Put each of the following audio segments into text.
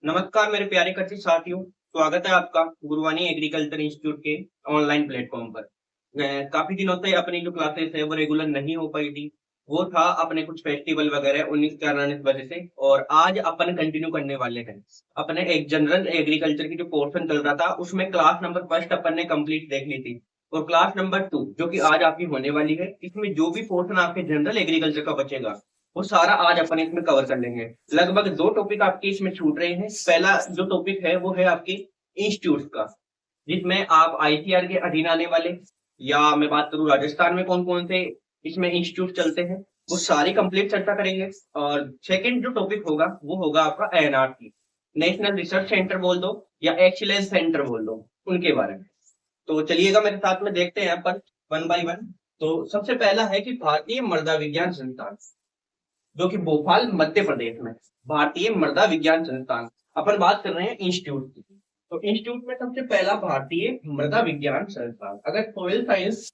नमस्कार मेरे प्यारे कृषि साथियों। स्वागत है आपका गुरुवानी एग्रीकल्चर इंस्टीट्यूट के ऑनलाइन प्लेटफॉर्म पर। काफी दिनों से अपनी जो क्लासेस है वो रेगुलर नहीं हो पाई थी। वो था अपने कुछ फेस्टिवल वगैरह 19 कारण इस वजह से। और आज अपन कंटिन्यू करने वाले हैं अपने एक जनरल एग्रीकल्चर की जो पोर्शन चल रहा था उसमें क्लास नंबर फर्स्ट अपन ने कंप्लीट देख ली थी। और क्लास नंबर 2 जो कि आज आपकी होने वाली है, इसमें जो भी पोर्शन आपके जनरल एग्रीकल्चर का बचेगा वो सारा आज अपन इसमें कवर कर लेंगे। लगभग दो टॉपिक आपके इसमें छूट रहे हैं। पहला जो टॉपिक है वो है आपकी इंस्टीट्यूट का, जिसमें आप आईसीआर के अधीन आने वाले, या मैं बात करूं राजस्थान में कौन कौन से इसमें इंस्टीट्यूट चलते हैं, वो सारी कंप्लीट चर्चा करेंगे। और सेकंड जो टॉपिक होगा वो होगा आपका एनआरसी, नेशनल रिसर्च सेंटर बोल दो या एक्सीलेंस सेंटर बोल दो, उनके बारे में। तो चलिएगा मेरे साथ में देखते हैं अपन वन बाय वन। तो सबसे पहला है कि भारतीय मृदा विज्ञान संस्थान, जो कि भोपाल मध्य प्रदेश में, भारतीय मृदा विज्ञान संस्थान। अपन बात कर रहे हैं इंस्टीट्यूट की। तो इंस्टीट्यूट में सबसे पहला भारतीय मृदा विज्ञान संस्थान। अगर सोइल साइंस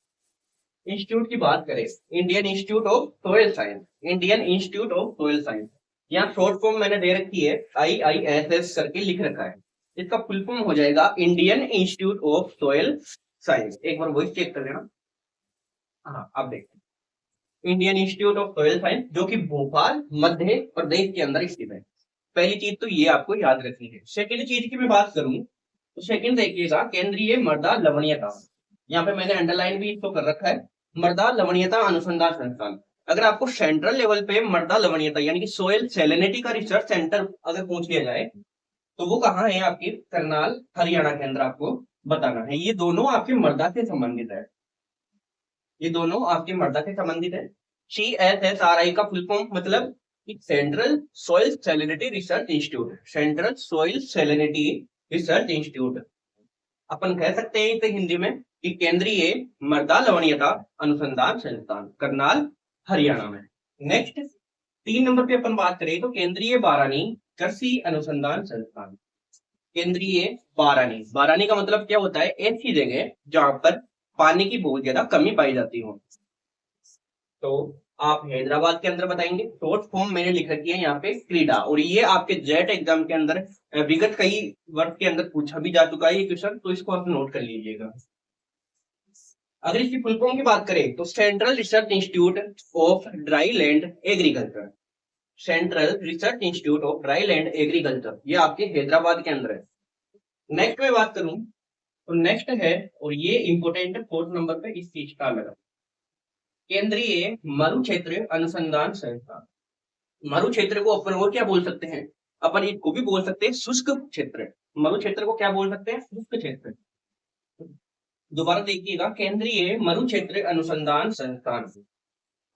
इंस्टीट्यूट की बात करें, Indian institute of soil science, Indian institute of soil science, यहाँ शॉर्ट फॉर्म मैंने दे रखी है IISS करके लिख रखा है। इसका फुल फॉर्म हो जाएगा Indian institute of soil science. एक बार वॉइस चेक कर लेना। हाँ, अब देखते हैं Indian institute of soil science, जो कि भोपाल मध्य प्रदेश के अंदर स्थित है। पहली चीज तो ये आपको याद रखनी है। सेकंड चीज की मैं बात करूं तो सेकंड देखिएगा, केंद्रीय मृदा लवणीयता। यहाँ पे मैंने अंडरलाइन भी इसको कर रखा है, मृदा लवणीयता अनुसंधान संस्थान। अगर आपको सेंट्रल लेवल पे मृदा लवणीयता यानी कि सोयल सैलिनिटी का रिसर्च सेंटर अगर पूछ लिया जाए तो वो कहाँ है, आपकी करनाल हरियाणा के अंदर आपको बताना है। ये दोनों आपके मृदा से संबंधित है, ये दोनों आपकी मृदा से संबंधित है। CSSRI का फुल फॉर्म मतलब central soil salinity research institute, central soil salinity research institute. अपन कह सकते हैं इसे हिंदी में कि केंद्रीय मृदा लवणीयता अनुसंधान संस्थान, करनाल हरियाणा में। नेक्स्ट 3 नंबर पे अपन बात करें तो केंद्रीय बारानी कृषि अनुसंधान संस्थान। केंद्रीय बारानी, बारानी का मतलब क्या होता है, ऐसी जगह जहां पर पानी की बहुत ज्यादा कमी पाई जाती हो। तो आप हैदराबाद के अंदर बताएंगे। शॉर्ट फॉर्म मैंने लिख रखी है यहाँ पे क्रीडा, और ये आपके जेट एग्जाम के अंदर विगत कई वर्ष के अंदर पूछा भी जा चुका है ये क्वेश्चन, तो इसको आप नोट कर लीजिएगा। अगर इसकी फुल फॉर्म की बात करें तो central research institute of dry land agriculture, central research institute of dry land agriculture, ये आपके हैदराबाद के अंदर है। नेक्स्ट में बात करूं तो नेक्स्ट है, और ये इंपोर्टेंट है 4th नंबर पे, इस चीज का लगा, केंद्रीय मरु क्षेत्र अनुसंधान संस्थान। मरु क्षेत्र को अपन और क्या बोल सकते हैं, अपन इसको भी बोल सकते हैं शुष्क क्षेत्र। मरु क्षेत्र को क्या बोल सकते हैं, शुष्क क्षेत्र। दोबारा देखिएगा, केंद्रीय मरु क्षेत्र अनुसंधान संस्थान।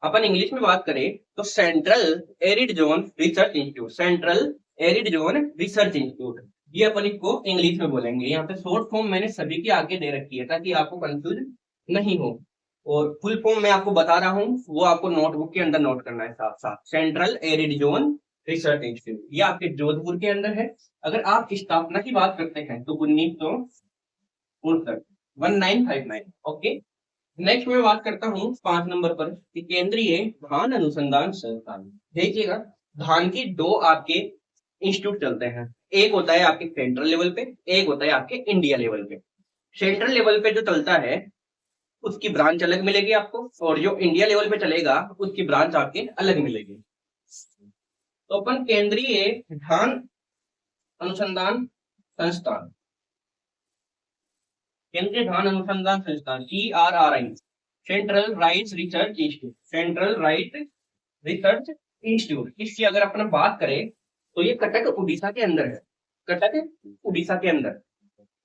अपन इंग्लिश में बात करें तो central arid zone research institute, central arid zone research institute, ये अपन इसको इंग्लिश में बोलेंगे। यहाँ पे शॉर्ट फॉर्म मैंने सभी की आगे दे रखी है ताकि आपको कंफ्यूज नहीं हो, और फुल फॉर्म मैं आपको बता रहा हूँ वो आपको नोटबुक के अंदर नोट करना है साथ साथ। Central arid zone research institute, ये आपके जोधपुर के अंदर है। अगर आप स्थापना की बात करते हैं तो 1959, 1959। ओके, नेक्स्ट मैं बात करता हूँ 5 नंबर पर कि केंद्रीय धान अनुसंधान संस्थान। देखिएगा, धान की दो आपके इंस्टीट्यूट चलते हैं, एक होता है आपके सेंट्रल लेवल पे, एक होता है आपके इंडिया लेवल पे। सेंट्रल लेवल पे जो चलता है उसकी ब्रांच अलग मिलेगी आपको, और जो इंडिया लेवल पे चलेगा उसकी ब्रांच आपके अलग मिलेगी। तो अपन केंद्रीय धान अनुसंधान संस्थान, केंद्रीय धान अनुसंधान संस्थान CRRI, central rice research institute, central rice research institute, इसकी अगर अपन बात करें तो ये कटक उड़ीसा के अंदर है, कटक उड़ीसा के अंदर।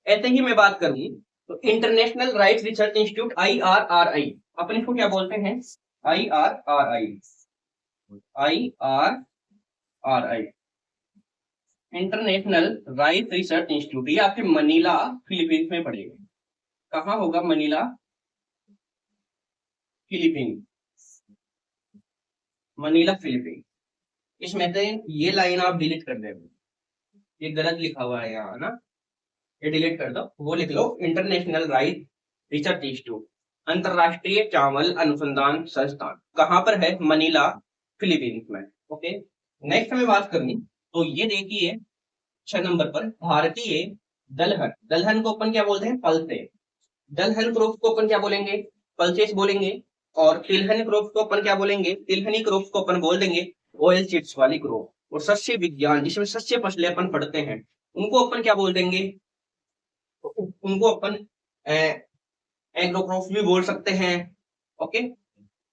ऐसे ही मैं बात करूं तो international rights research institute IRRI, अपन इसको क्या बोलते हैं, IRRI, IRRI, international rights research institute. ये आपके मनीला फिलीपींस में पड़ेगा। कहाँ होगा, मनीला फिलीपींस, मनीला फिलीपींस। इसमें से ये लाइन आप डिलीट कर देंगे, ये गलत लिखा हुआ है यहाँ ना, ये डिलीट कर दो, वो लिख लो इंटरनेशनल राइस रिसर्च इंस्टीट्यूट, अंतरराष्ट्रीय चावल अनुसंधान संस्थान। कहां पर है, मनीला फिलीपींस में। ओके, नेक्स्ट में बात करूं तो ये देखिए 6 नंबर पर भारतीय दलहन, दलहन को अपन क्या बोलते हैं? पल्से। दलहन क्रॉप को अपन क्या बोलेंगे? पल्सेस बोलेंगे। और तिलहन क्रॉप को अपन क्या बोलेंगे? तिलहनी क्रॉप को अपन बोल देंगे ऑयल सीड्स वाली क्रॉप। और शस्य विज्ञान जिसमें शस्य फसलें अपन पढ़ते हैं उनको अपन क्या बोल देंगे? उनको अपन एग्रो क्रॉप भी बोल सकते हैं। ओके,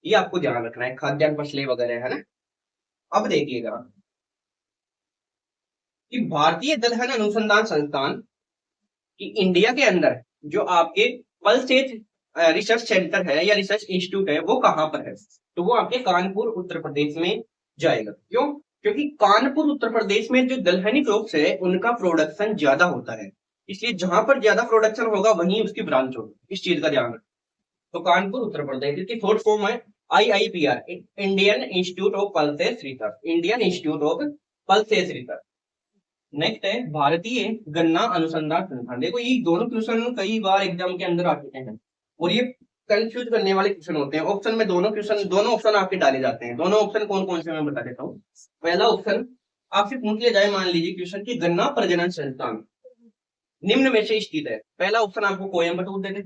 ये आपको ध्यान रखना है, खाद्यान्न फसलें वगैरह, है ना। अब देखिएगा कि भारतीय दलहन अनुसंधान संस्थान कि इंडिया के अंदर जो आपके पल्सेज रिसर्च सेंटर है या रिसर्च इंस्टीट्यूट है वो कहाँ पर है? तो वो आपके कानपुर उत्तर प्रदेश में जाएगा। क्यों? क्योंकि कानपुर उत्तर प्रदेश में जो दलहनी क्रॉप्स है उनका प्रोडक्शन ज्यादा होता है, इसलिए जहां पर ज्यादा प्रोडक्शन होगा वहीं उसकी ब्रांच होगी। इस चीज का ध्यान रखो। तो कानपुर उत्तर प्रदेश, इसकी शॉर्ट फॉर्म है IIPR, Indian institute of pulses research, Indian institute of pulses research. Next है भारतीय गन्ना अनुसंधान संस्थान। देखो ये दोनों क्वेश्चन कई बार एग्जाम के अंदर आ चुके हैं और ये कंफ्यूज करने वाले क्वेश्चन होते हैं। ऑप्शन में दोनों ऑप्शन आपके डाले जाते हैं। दोनों ऑप्शन कौन कौन से मैं बता देता हूँ। पहला ऑप्शन आपसे पूछ लिया जाए, मान लीजिए क्वेश्चन की गन्ना प्रजनन संस्थान निम्न में से स्थित है। पहला ऑप्शन आपको कोयम्बटूर दे दे,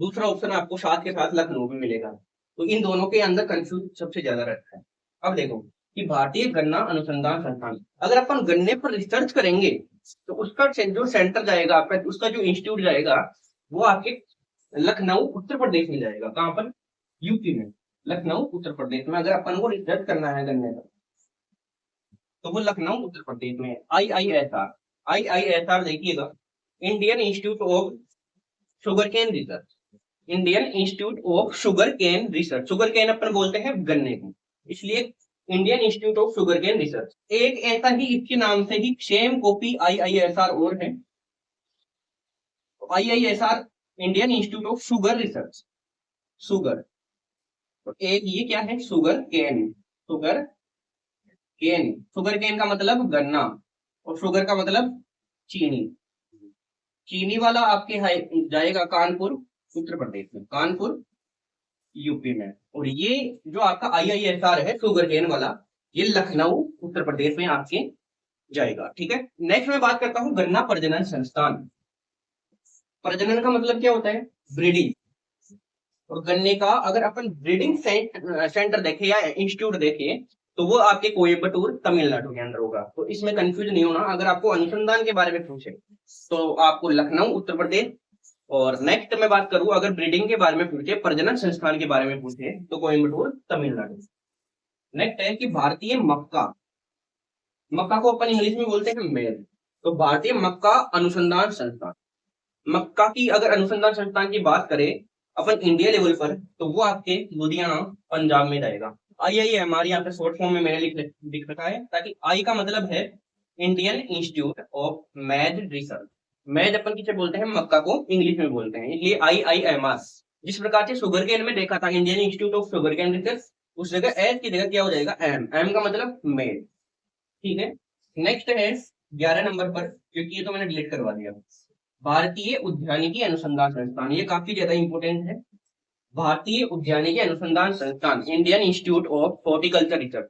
दूसरा ऑप्शन आपको साथ के साथ लखनऊ में मिलेगा। तो इन दोनों के अंदर कंफ्यूज सबसे ज्यादा रहता है। अब देखो कि भारतीय गन्ना अनुसंधान संस्थान, अगर अपन गन्ने पर रिसर्च करेंगे तो उसका जो सेंटर जाएगा आपका, उसका जो इंस्टीट्यूट जाएगा वो आपके लखनऊ उत्तर प्रदेश में जाएगा। कहां पर? यूपी में, लखनऊ उत्तर प्रदेश में। अगर अपन को रिसर्च करना है गन्ने पर तो वो लखनऊ उत्तर प्रदेश में। IISR देखिएगा, Indian institute of sugar cane research, Indian institute of sugar cane research. Sugar cane अपन बोलते हैं गन्ने को, इसलिए Indian institute of sugar cane research. एक ऐसा ही इसके नाम से ही सेम कॉपी IISR और है, IISR Indian institute of sugar research, sugar. तो एक ये क्या है? Sugar cane, sugar cane. Sugar cane का मतलब गन्ना और शुगर का मतलब चीनी। चीनी वाला आपके जाएगा कानपुर उत्तर प्रदेश में, कानपुर यूपी में। और ये जो आपका IISR है शुगर केन वाला, ये लखनऊ उत्तर प्रदेश में आपके जाएगा। ठीक है, नेक्स्ट मैं बात करता हूँ गन्ना प्रजनन संस्थान। प्रजनन का मतलब क्या होता है? ब्रीडिंग। और गन्ने का अगर अपन ब्रीडिंग सेंटर देखे या इंस्टीट्यूट देखे तो वो आपके कोयम्बटूर तमिलनाडु के अंदर होगा। तो इसमें कंफ्यूज नहीं होना। अगर आपको अनुसंधान के बारे में पूछे तो आपको लखनऊ उत्तर प्रदेश, और नेक्स्ट मैं बात करूं अगर ब्रीडिंग के बारे में पूछे, प्रजनन संस्थान के बारे में पूछे तो कोयम्बटूर तमिलनाडु। नेक्स्ट है कि भारतीय मक्का, मक्का को अपन इंग्लिश में बोलते हैं मेल। तो भारतीय मक्का अनुसंधान संस्थान, मक्का की अगर अनुसंधान संस्थान की बात करें अपन इंडिया लेवल पर तो वो आपके लुधियाना पंजाब में जाएगा। IIMR यहाँ पे शॉर्ट फॉर्म में मैंने लिख रखा है, ताकि आई का मतलब है Indian institute of maize research. Maize अपन किसे बोलते हैं? मक्का को इंग्लिश में बोलते हैं, इसलिए IIMR। जिस प्रकार से शुगर केन में देखा था Indian institute of sugar cane research, उस जगह एस की जगह क्या हो जाएगा? एम का मतलब मेल। ठीक है, नेक्स्ट है 11 नंबर पर, क्योंकि ये तो मैंने डिलीट करवा दिया, भारतीय उद्यानिकी अनुसंधान संस्थान। ये काफी ज्यादा इंपॉर्टेंट है। भारतीय उद्यानिकी अनुसंधान संस्थान, Indian institute of horticulture research,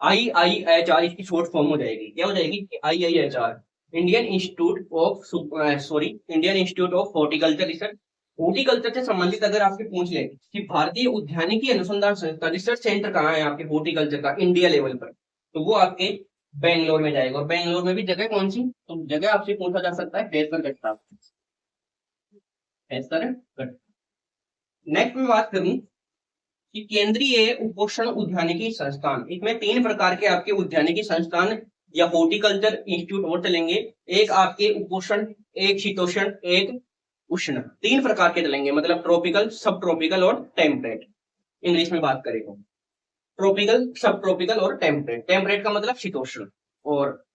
IIHR इसकी शॉर्ट फॉर्म हो जाएगी। क्या हो जाएगी? IIHR, Indian institute of Indian institute of horticulture research. Horticulture से संबंधित अगर आपके पूछ ले कि भारतीय उद्यानिकी अनुसंधान संस्थान रिसर्च सेंटर कहाँ है आपके हॉर्टिकल्चर का इंडिया लेवल पर, तो वो आपके बेंगलोर में जाएगा। और बेंगलोर में भी जगह कौन सी? तो जगह आपसे पूछा जा सकता है हैदरगढ़। नेक्स्ट में बात करूं कि केंद्रीय उपोषण उद्यानिकी संस्थान, इसमें 3 प्रकार के आपके उद्यानिकी संस्थान या हॉर्टिकल्चर इंस्टीट्यूट और चलेंगे। एक आपके उपोषण, एक शीतोष्ण, एक उष्ण। 3 प्रकार के चलेंगे, मतलब ट्रॉपिकल, सब ट्रॉपिकल और टेम्परेट। इंग्लिश में बात करें तो ट्रॉपिकल, सब ट्रॉपिकल और टेम्परेट। टेम्परेट का मतलब शीतोष्ण, और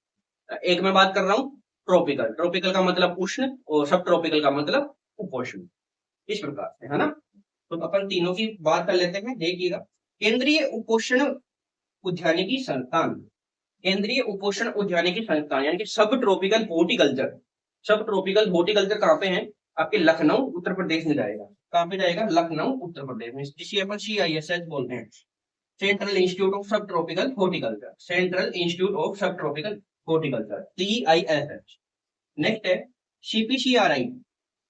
एक मैं बात कर रहा हूँ ट्रॉपिकल। ट्रॉपिकल का मतलब उष्ण और सब ट्रॉपिकल का मतलब उपोष्ण। इस प्रकार से, है ना। तो अपन तीनों की बात कर लेते हैं, देखिएगा। केंद्रीय उपोषण उद्यानिकी संस्थान, केंद्रीय उपोषण उद्यानिकी संस्थान यानी कि सब ट्रॉपिकल हॉर्टिकल्चर। सब ट्रॉपिकल हॉर्टिकल्चर कहाँ पे है? आपके लखनऊ उत्तर प्रदेश में जाएगा। कहाँ पे जाएगा? लखनऊ उत्तर प्रदेश में, जिसे अपन CISH बोलते हैं, सेंट्रल इंस्टीट्यूट ऑफ सब tropical horticulture, central institute of सब ट्रॉपिकल हॉर्टिकल्चर, CISH। नेक्स्ट है CPCRI।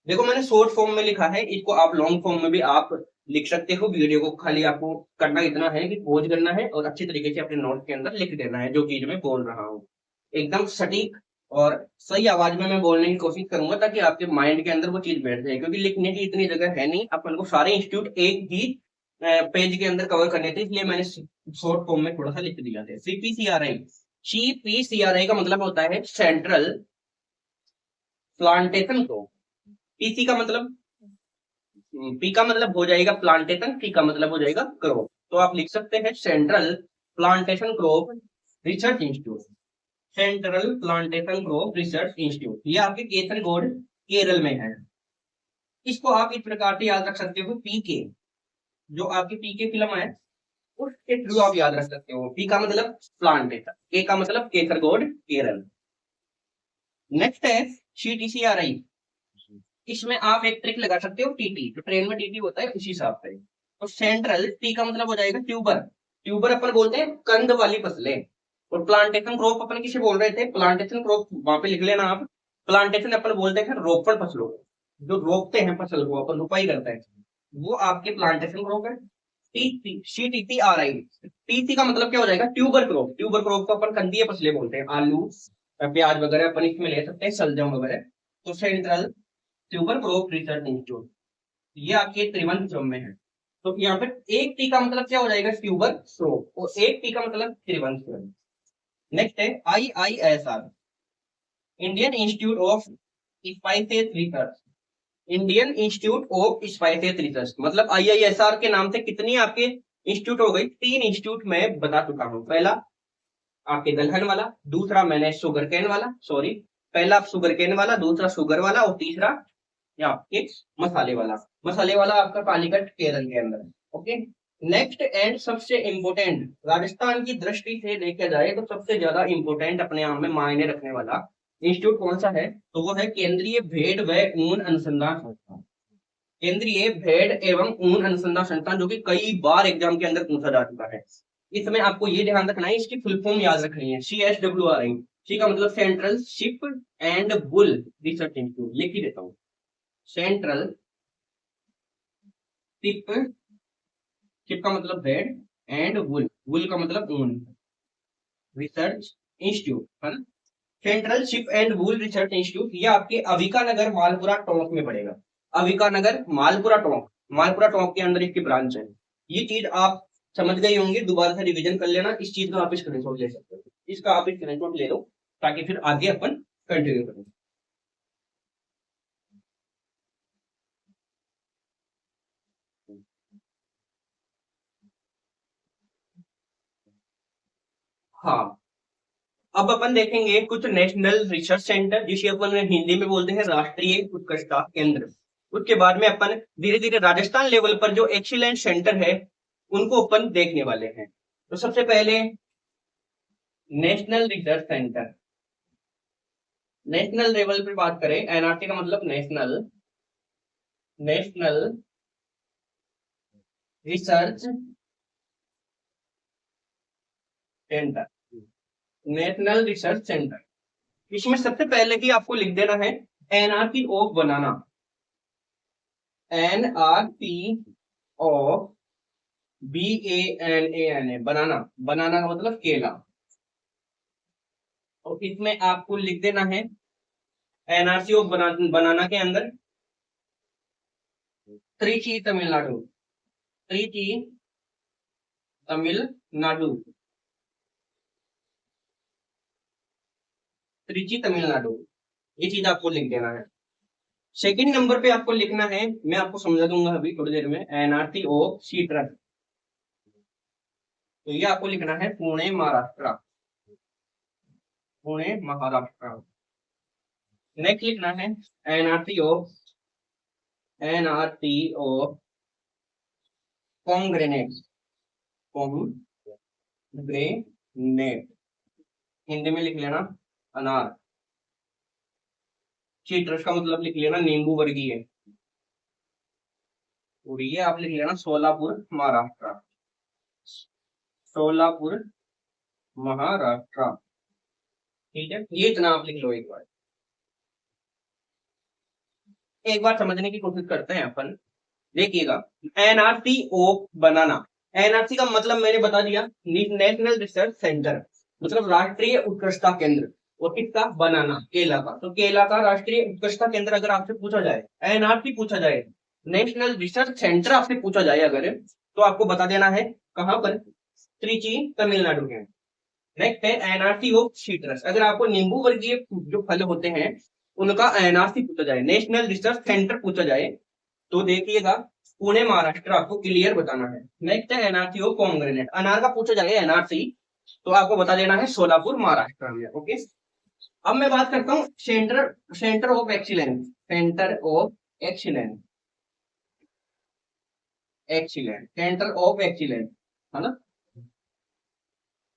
देखो मैंने शॉर्ट फॉर्म में लिखा है, इसको आप लॉन्ग फॉर्म में भी आप लिख सकते हो। वीडियो को खाली आपको करना इतना है कि पॉज करना है और अच्छी तरीके से अपने नोट के अंदर लिख देना है जो चीज मैं बोल रहा हूँ। एकदम सटीक और सही आवाज में मैं बोलने की कोशिश करूंगा ताकि आपके माइंड के अंदर वो चीज बैठ जाए, क्योंकि लिखने की इतनी जगह है नहीं, अपन को सारे इंस्टीट्यूट एक ही पेज के अंदर कवर करने थे, इसलिए मैंने शॉर्ट फॉर्म में थोड़ा सा लिख दिया था। CPCRI, CPCRI का मतलब होता है सेंट्रल प्लांटेशन क्रॉप। पीसी का मतलब, पी का मतलब हो जाएगा प्लांटेशन, टी का मतलब हो जाएगा क्रॉप। तो आप लिख सकते हैं central plantation crop research institute. Central plantation crop research institute, ये आपके केसरगोड केरल में है। इसको आप इस प्रकार से याद रख सकते हो, पीके, जो आपकी पीके फिल्म है उसके थ्रू आप याद रख सकते हो। पी का मतलब प्लांटेशन, के का मतलब केसरगोड केरल। नेक्स्ट है CTCRI। इसमें आप एक ट्रिक लगा सकते हो, टीटी, जो ट्रेन में टीटी होता है उसी हिसाब से। तो सेंट्रल, टी का मतलब हो जाएगा ट्यूबर। ट्यूबर अपन बोलते हैं कंद वाली फसलें। और प्लांटेशन क्रॉप अपन किसे बोल रहे थे, प्लांटेशन क्रॉप वहां पे लिख लेना आप। प्लांटेशन अपन बोलते हैं रोपण फसलों को, जो रोपते हैं फसल को, अपन रुपाई करते हैं, वो आपके प्लांटेशन क्रॉप है। CTTRI, टीसी का मतलब क्या हो जाएगा, ट्यूबर क्रॉप। ट्यूबर क्रॉप को अपन कंदीय फसलें बोलते हैं, आलू प्याज वगैरह अपन इसमें ले सकते हैं, शलजम वगैरह। तो central tuber crop research institute, ये आपके त्रिवेंद्रम में है। तो यहाँ पे एक टी का मतलब क्या हो जाएगा, ट्यूबर क्रॉप, और एक टी का मतलब त्रिवेंद्रम। नेक्स्ट है IISR, Indian institute of spices research. Indian institute of spices research मतलब IISR के नाम से कितनी आपके इंस्टीट्यूट हो गई, 3 इंस्टीट्यूट मैं बता चुका हूँ। पहला आपके दलहन वाला, दूसरा मैंने शुगर कैन वाला, सॉरी, पहला शुगर कैन वाला, दूसरा शुगर वाला, और तीसरा या आपके मसाले वाला। मसाले वाला आपका कालीकट केरल के अंदर है। ओके। नेक्स्ट एंड सबसे इंपोर्टेंट, राजस्थान की दृष्टि से देखा जाए तो सबसे ज्यादा इंपोर्टेंट अपने आप में मायने रखने वाला इंस्टीट्यूट कौन सा है, तो वो है केंद्रीय भेड़ व ऊन अनुसंधान संस्थान। केंद्रीय भेड़ एवं ऊन अनुसंधान संस्थान, जो कि कई बार एग्जाम के अंदर पूछा जा चुका है। इसमें आपको ये ध्यान रखना है, इसकी फुल फॉर्म याद रखनी है, CSWRI। सी का मतलब central sheep and bull research institute, लिख ही देता हूँ, सेंट्रल शिप, शिप का मतलब भेड़, एंड वुल, वुल का मतलब ऊन, रिसर्च इंस्टीट्यूट है ना। Central sheep and wool research institute, ये आपके अविका नगर मालपुरा टोंक में पड़ेगा। अविका नगर मालपुरा टोंक, मालपुरा टोंक के अंदर इसकी ब्रांच है। ये चीज आप समझ गए होंगे, दोबारा से रिवीजन कर लेना। इस चीज का आप स्क्रीनशॉट ले सकते हो, इसका आप स्क्रीनशॉट ले लो ताकि फिर आगे अपन कंटिन्यू करें। हाँ, अब अपन देखेंगे कुछ नेशनल रिसर्च सेंटर, जिसे अपन हिंदी में बोलते हैं राष्ट्रीय उत्कृष्टता केंद्र। उसके बाद में अपन धीरे धीरे राजस्थान लेवल पर जो एक्सीलेंस सेंटर है उनको अपन देखने वाले हैं। तो सबसे पहले national research centre, national level पे बात करें, NRC का मतलब national, national research centre, national research centre. इसमें सबसे पहले ही आपको लिख देना है NRC of banana, NRC of BANANA, बनाना, बनाना का मतलब केला। और इसमें आपको लिख देना है NRC ऑफ बनाना के अंदर त्रिची तमिलनाडु, त्रिची तमिलनाडु, त्रिची तमिलनाडु, ये चीज आपको लिख देना है। सेकंड नंबर पे आपको लिखना है, मैं आपको समझा दूंगा अभी थोड़ी देर में, NRC ऑफ सीट्रस, तो ये आपको लिखना है पुणे महाराष्ट्र, पुणे महाराष्ट्र। नेक्स्ट लिखना है NRC of, NRC of pomegranate, pomegranate, Hindi में लिख लेना अनार। सीट्रस का मतलब लिख लेना नींबू वर्गीय, और ये आप लिख लेना सोलापुर महाराष्ट्र, सोलापुर महाराष्ट्र। ठीक है, ये इतना आप लिख लो। एक बार समझने की कोशिश करते हैं अपन। देखिएगा, एनआरसी ऑफ बनाना, एनआरसी का मतलब मैंने बता दिया, नेशनल रिसर्च सेंटर, मतलब राष्ट्रीय उत्कृष्टता केंद्र। और किसका? बनाना, केला का। तो केला का राष्ट्रीय उत्कृष्टता केंद्र अगर आपसे पूछा जाए, एनआरसी पूछा जाए, नेशनल रिसर्च सेंटर आपसे पूछा जाए अगर, तो आपको बता देना है कहां पर? त्रिची, तमिलनाडु में। नेक्स्ट है एनआरसी ऑफ सीट्रस, अगर आपको नींबू वर्गीय जो फल होते हैं उनका एनआरसी पूछा जाए, नेशनल रिसर्च सेंटर पूछा जाए, तो देखिएगा पुणे महाराष्ट्र आपको क्लियर बताना है। नेक्स्ट है एनआरसी ऑफ पोमग्रेनेट, अनार का पूछा जाए एनआरसी, तो आपको बता देना है सोलापुर महाराष्ट्र में। ओके, अब मैं बात करता हूँ centre, centre of excellence, centre of excellence, excellence, centre of excellence, है ना,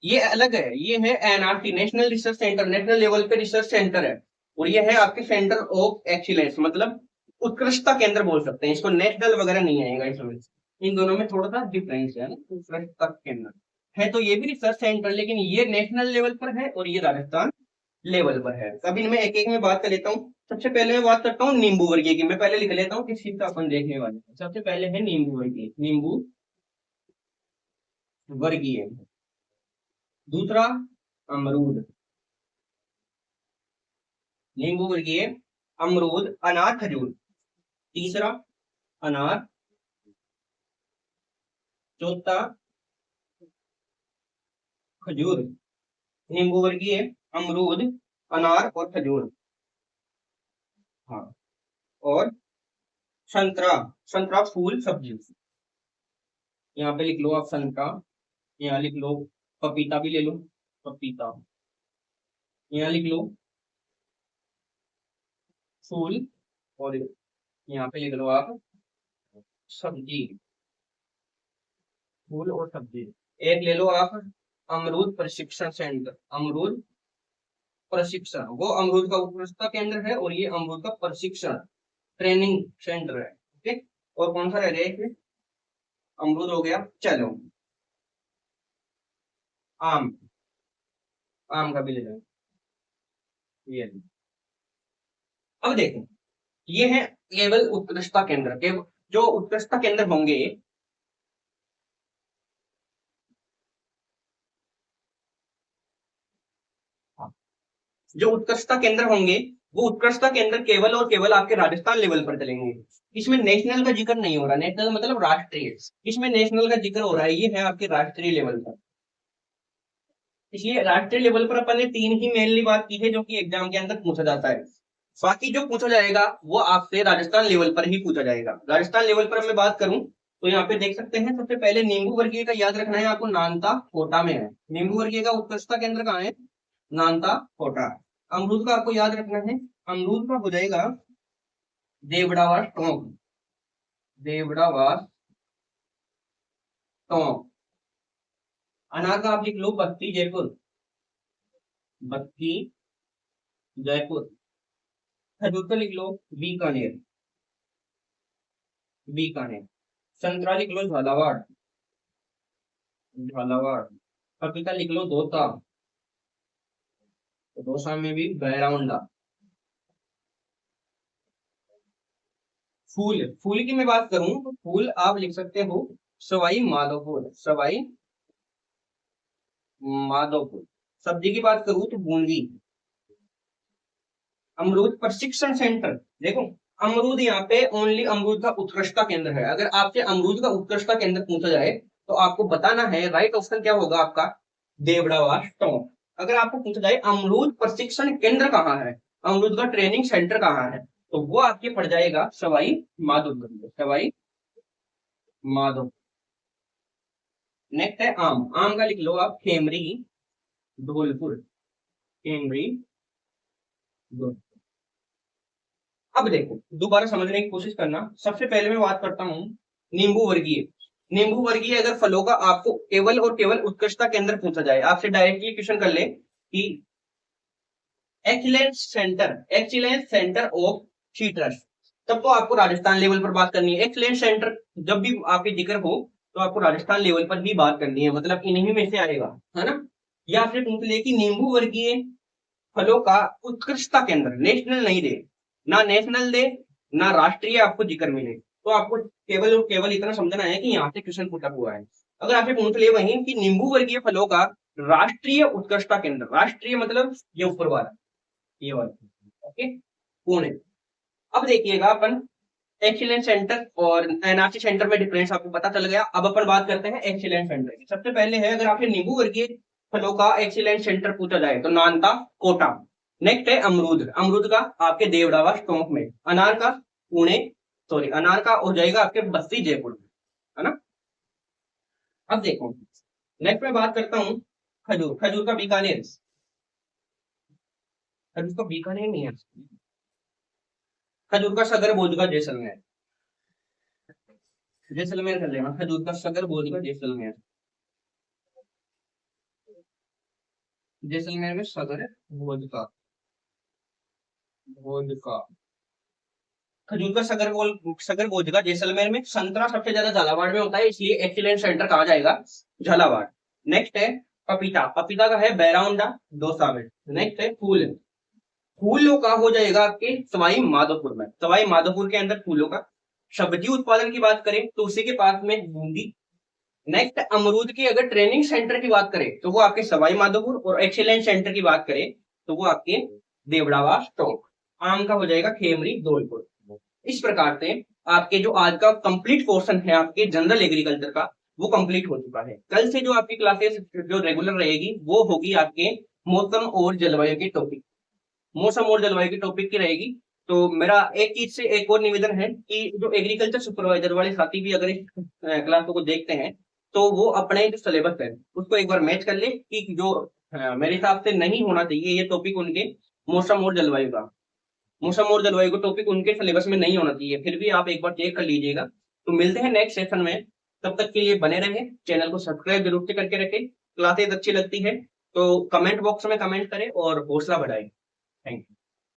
ये अलग है। ये है NRC, national research centre, national level पे रिसर्च सेंटर है। और ये है आपके सेंटर ऑफ एक्सीलेंस, मतलब उत्कृष्टता केंद्र बोल सकते हैं इसको, नेशनल वगैरह नहीं आएगा इसमें। इन दोनों में थोड़ा सा डिफरेंस है ना, उत्कृष्टता केंद्र है तो ये भी रिसर्च सेंटर, लेकिन ये नेशनल लेवल पर है और ये राजस्थान लेवल पर है। अब इनमें एक एक में बात कर लेता हूँ। सबसे पहले मैं बात करता हूँ नींबू वर्गीय की, मैं पहले लिख लेता हूँ किस चीज का अपन देखने वाले हैं। सबसे पहले है नींबू वर्गीय, नींबू वर्गीय। दूसरा अमरूद, नींबू वर्गीय, अमरूद, अनार, खजूर। तीसरा अनार, चौथा खजूर। नींबू वर्गीय, अमरूद, अनार और खजूर। हाँ, और संतरा, संतरा फूल सब्जी, यहाँ पे लिख लो आप संतरा, यहाँ लिख लो, पपीता भी ले लो, पपीता, यहाँ लिख लो फूल, और यहाँ पे लिख लो आप सब्जी, फूल और सब्जी। एक ले लो आप अमरूद प्रशिक्षण सेंटर, अमरूद प्रशिक्षण, वो अमरूद का उत्कृष्टता केंद्र है और ये अमरूद का प्रशिक्षण ट्रेनिंग सेंटर है। ठीक, और कौन सा रह गया इसमें? अमरूद हो गया। चलो आम, आम का भी ले लो ये। अब देखो, ये है केवल उत्कृष्टता केंद्र, केवल जो उत्कृष्टता केंद्र होंगे, जो उत्कृष्टता केंद्र होंगे, वो उत्कृष्टता केंद्र केवल और केवल आपके राजस्थान लेवल पर चलेंगे। इसमें नेशनल का जिक्र नहीं हो रहा, नेशनल मतलब राष्ट्रीय, इसमें नेशनल का जिक्र हो रहा है, ये है आपके राष्ट्रीय लेवल पर। इसलिए राष्ट्रीय लेवल पर अपन ने तीन ही मेनली बात की है जो कि एग्जाम के अंदर पूछा जाता है। बाकी जो पूछा जाएगा वो आपसे राजस्थान लेवल पर ही पूछा जाएगा। राजस्थान लेवल पर मैं बात करूं तो यहाँ पे देख सकते हैं, सबसे पहले नींबू वर्गीय का याद रखना है आपको, नानता कोटा में है। नींबू वर्गीय का उत्कृष्टता केंद्र कहाँ है? नानता कोटा। अमरूद का आपको याद रखना है, अमरूद का हो जाएगा देवड़ावास टोंक, देवड़ावास टोंक। अनार का आप लिख लो बस्ती जयपुर, बस्ती जयपुर। खजूर का लिख लो बीकानेर, बीकानेर। संतरा लिख लो झालावाड़, झालावाड़। पपीता लिख लो दौसा, तो दौसा में भी बैराउंडा। फूल, फूल की मैं बात करूं तो फूल आप लिख सकते हो सवाई माधोपुर, सवाई माधोपुर। सब्जी की बात करूं तो बूंदी। अमरूद प्रशिक्षण सेंटर, देखो अमरूद यहाँ पे ओनली अमरूद का उत्कृष्टता केंद्र है। अगर आपसे अमरूद का उत्कृष्टता केंद्र पूछा जाए तो आपको बताना है, राइट ऑप्शन क्या होगा आपका? देवड़ावास टोंक। अगर आपको पूछा जाए अमरूद प्रशिक्षण केंद्र कहाँ है, अमरूद का ट्रेनिंग सेंटर कहाँ है, तो वो आपके पड़ जाएगा सवाई माधोपुर, सवाई माधोपुर। नेक्स्ट है आम, आम का लिख लो आप खेमरी धौलपुर, खेमरी धौलपुर। अब देखो दोबारा समझने की कोशिश करना। सबसे पहले मैं बात करता हूँ नींबू वर्गीय। नींबू वर्गीय अगर फलों का आपको केवल और केवल उत्कृष्टता केंद्र पूछा जाए, आपसे डायरेक्टली क्वेश्चन कर ले कि excellence centre, excellence centre of citrus, तब तो आपको राजस्थान लेवल पर बात करनी है। एक्सीलेंस सेंटर जब भी आपके जिक्र हो तो आपको राजस्थान लेवल पर ही बात करनी है, मतलब इन्हीं में से आएगा, है ना। या आपसे पूछ ले कि नींबू वर्गीय फलों का उत्कृष्टता केंद्र, नेशनल नहीं दे, ना नेशनल दे ना राष्ट्रीय आपको जिक्र मिले, तो आपको केवल और केवल इतना समझना है कि यहाँ से क्वेश्चन पूछा हुआ है। अगर आपसे पूछ ले वहीं कि नींबू वर्गीय फलों का राष्ट्रीय उत्कृष्टता केंद्र, राष्ट्रीय मतलब ये ऊपर वाला, ये वाला, ओके, पुणे। अब देखिएगा अपन एक्सीलेंस सेंटर और एनआरसी सेंटर में डिफरेंस आपको पता चल गया। अब अपन बात करते हैं एक्सीलेंस सेंटर की। सबसे पहले है, अगर आपसे नींबू वर्गीय फलों का एक्सीलेंस सेंटर पूछा जाए तो नानता, कोटा। नेक्स्ट है अमरूद, अमरूद का आपके देवड़ावा टोंक में। अनार का पुणे, सॉरी अनार का हो जाएगा आपके बस्ती जयपुर में, है ना। अब देखो नेक्स्ट में बात करता हूँ खजूर, खजूर का बीकानेर, खजूर का बीकानेर नहीं है, खजूर का सगर बोध का जैसलमेर, जैसलमेर कर लेना, खजूर का सगर बोध का जैसलमेर, जैसलमेर में सगर बोध का, बोध का खजूर का सगर बोध का जैसलमेर में। संतरा सबसे ज्यादा झालावाड़ में होता है, इसलिए एक्सीलेंस सेंटर कहा जाएगा झालावाड़। नेक्स्ट है पपीता, पपीता का है बैराउंडा दौसा में। नेक्स्ट है फूल, फूलों का हो जाएगा आपके सवाई माधोपुर में, सवाई माधोपुर के अंदर फूलों का। सब्जी उत्पादन की बात करें तो उसी के पास में बूंदी। नेक्स्ट अमरूद की अगर ट्रेनिंग सेंटर की बात करें तो वो आपके सवाई माधोपुर, और एक्सीलेंस सेंटर की बात करें तो वो आपके देवड़ावा टोंक। आम का हो जाएगा खेमरी धौलपुर। इस प्रकार से आपके जो आज का कंप्लीट पोर्शन है आपके जनरल एग्रीकल्चर का, वो कंप्लीट हो चुका है। कल से जो आपकी क्लासेस जो रेगुलर रहेगी वो होगी आपके मौसम और जलवायु के टॉपिक, मौसम और जलवायु के टॉपिक की रहेगी। तो मेरा एक चीज से एक और निवेदन है कि जो एग्रीकल्चर सुपरवाइजर वाले साथी भी अगर इस क्लासों को देखते हैं तो वो अपने जो सिलेबस है उसको एक बार मैच कर ले कि जो मेरे हिसाब से नहीं होना चाहिए ये टॉपिक उनके मौसम और जलवायु का, मौसम और जलवायु का टॉपिक उनके सिलेबस में नहीं होना चाहिए, फिर भी आप एक बार चेक कर लीजिएगा। तो मिलते हैं नेक्स्ट सेशन में, तब तक के लिए बने रहे, चैनल को सब्सक्राइब जरूर से करके रखें। क्लासेस अच्छी लगती है तो कमेंट बॉक्स में कमेंट करें और हौसला बढ़ाएं। Thank you.